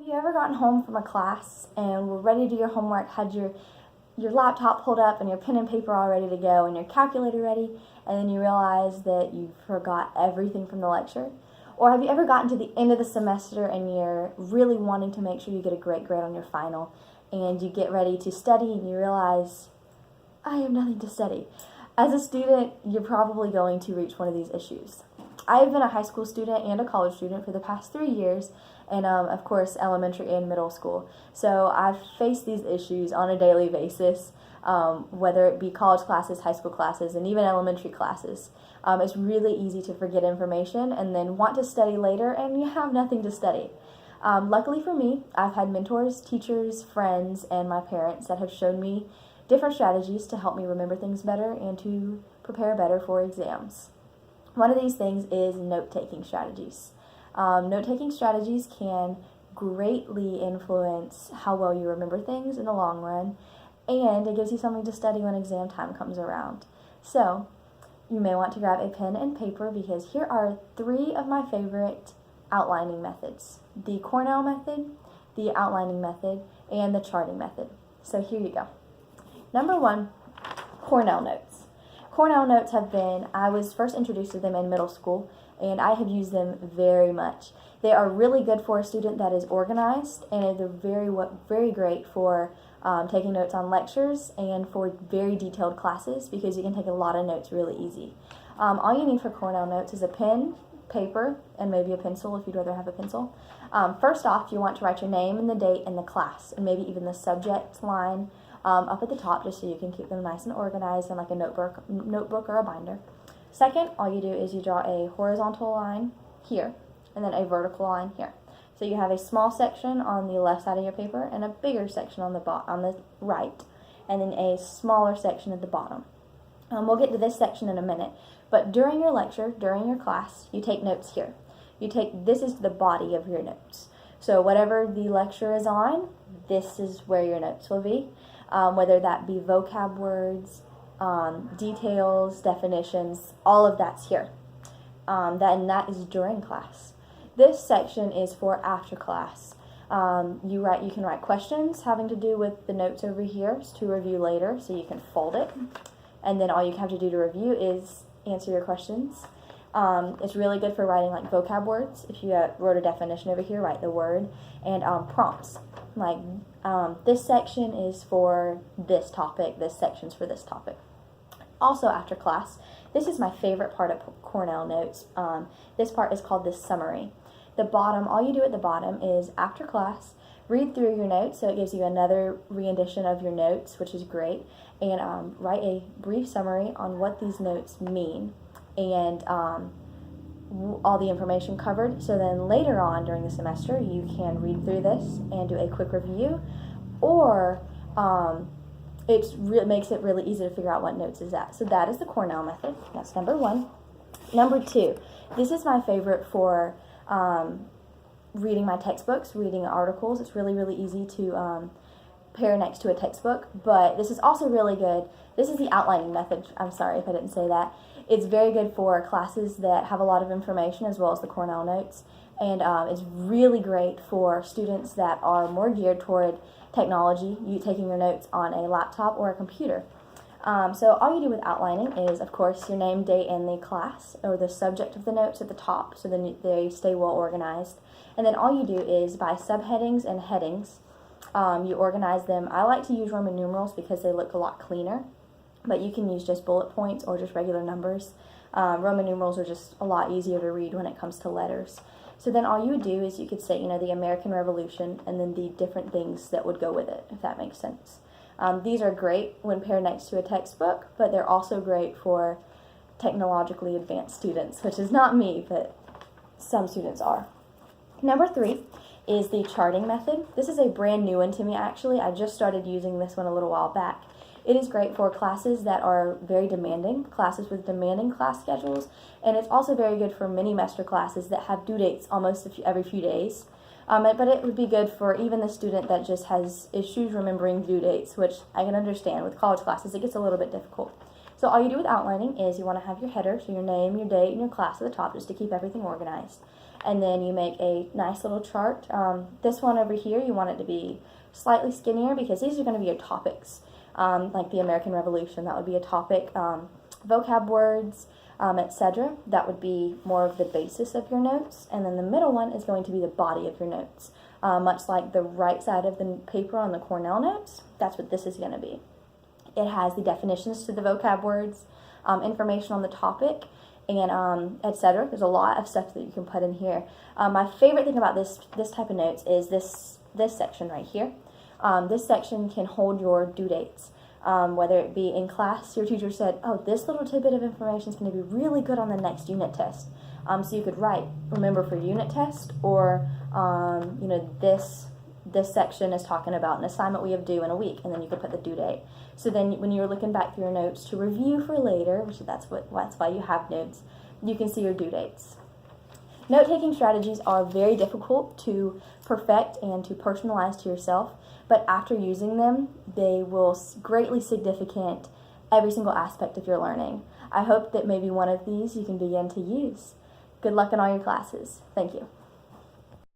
You ever gotten home from a class and were ready to do your homework, had your laptop pulled up and your pen and paper all ready to go and your calculator ready, and then you realize that you forgot everything from the lecture? Or have you ever gotten to the end of the semester and you're really wanting to make sure you get a great grade on your final, and you get ready to study and you realize, I have nothing to study? As a student, you're probably going to reach one of these issues. I've been a high school student and a college student for the past 3 years, and of course elementary and middle school. So I've faced these issues on a daily basis, whether it be college classes, high school classes, and even elementary classes. It's really easy to forget information and then want to study later and you have nothing to study. Luckily for me, I've had mentors, teachers, friends, and my parents that have shown me different strategies to help me remember things better and to prepare better for exams. One of these things is note-taking strategies. Note-taking strategies can greatly influence how well you remember things in the long run, and it gives you something to study when exam time comes around. So, you may want to grab a pen and paper because here are 3 of my favorite outlining methods: the Cornell method, the outlining method, and the charting method. So here you go. Number 1, Cornell notes. Cornell notes I was first introduced to them in middle school, and I have used them very much. They are really good for a student that is organized, and they're very great for taking notes on lectures and for very detailed classes because you can take a lot of notes really easy. All you need for Cornell notes is a pen, paper, and maybe a pencil if you'd rather have a pencil. First off, you want to write your name and the date and the class, and maybe even the subject line up at the top, just so you can keep them nice and organized in like a notebook or a binder. Second, all you do is you draw a horizontal line here and then a vertical line here. So you have a small section on the left side of your paper and a bigger section on the right, and then a smaller section at the bottom. We'll get to this section in a minute, but during your lecture, during your class, you take notes here. This is the body of your notes. So whatever the lecture is on, this is where your notes will be. Whether that be vocab words, details, definitions, all of that's here. That is during class. This section is for after class. You can write questions having to do with the notes over here to review later, so you can fold it. And then all you have to do to review is answer your questions. It's really good for writing like vocab words. If you wrote a definition over here, write the word, and prompts. Like this section is for this topic, this section's for this topic. Also after class, this is my favorite part of Cornell notes. This part is called the summary. All you do at the bottom is after class, read through your notes, so it gives you another rendition of your notes, which is great, and write a brief summary on what these notes mean and all the information covered. So then later on during the semester, you can read through this and do a quick review, or it makes it really easy to figure out what notes is at. So that is the Cornell method. That's number 1. Number 2, this is my favorite for reading my textbooks, reading articles. It's really easy to pair next to a textbook, but this is also really good. This is the outlining method. I'm sorry if I didn't say that. It's very good for classes that have a lot of information as well as the Cornell notes, and it's really great for students that are more geared toward technology, you taking your notes on a laptop or a computer. So all you do with outlining is, of course, your name, date, and the class, or the subject of the notes at the top, so then they stay well organized. And then all you do is, by subheadings and headings, you organize them. I like to use Roman numerals because they look a lot cleaner, but you can use just bullet points or just regular numbers. Roman numerals are just a lot easier to read when it comes to letters. So then all you would do is you could say, the American Revolution, and then the different things that would go with it, if that makes sense. These are great when paired next to a textbook, but they're also great for technologically advanced students, which is not me, but some students are. Number 3 is the charting method. This is a brand new one to me, actually. I just started using this one a little while back. It is great for classes that are very demanding, classes with demanding class schedules, and it's also very good for mini-semester classes that have due dates almost every few days. But it would be good for even the student that just has issues remembering due dates, which I can understand. With college classes, it gets a little bit difficult. So all you do with outlining is you want to have your header, so your name, your date, and your class at the top, just to keep everything organized. and then you make a nice little chart. This one over here, you want it to be slightly skinnier because these are going to be your topics, like the American Revolution, that would be a topic, vocab words, etc. That would be more of the basis of your notes, and then the middle one is going to be the body of your notes. Much like the right side of the paper on the Cornell notes, that's what this is going to be. It has the definitions to the vocab words, information on the topic, and etc. There's a lot of stuff that you can put in here. My favorite thing about this type of notes is this section right here. This section can hold your due dates. Whether it be in class, your teacher said, oh, this little tidbit of information is going to be really good on the next unit test. So you could write, remember for unit test, or this section is talking about an assignment we have due in a week, and then you could put the due date. So then when you're looking back through your notes to review for later, which that's why you have notes, you can see your due dates. Note-taking strategies are very difficult to perfect and to personalize to yourself, but after using them, they will greatly significant every single aspect of your learning. I hope that maybe one of these you can begin to use. Good luck in all your classes. Thank you.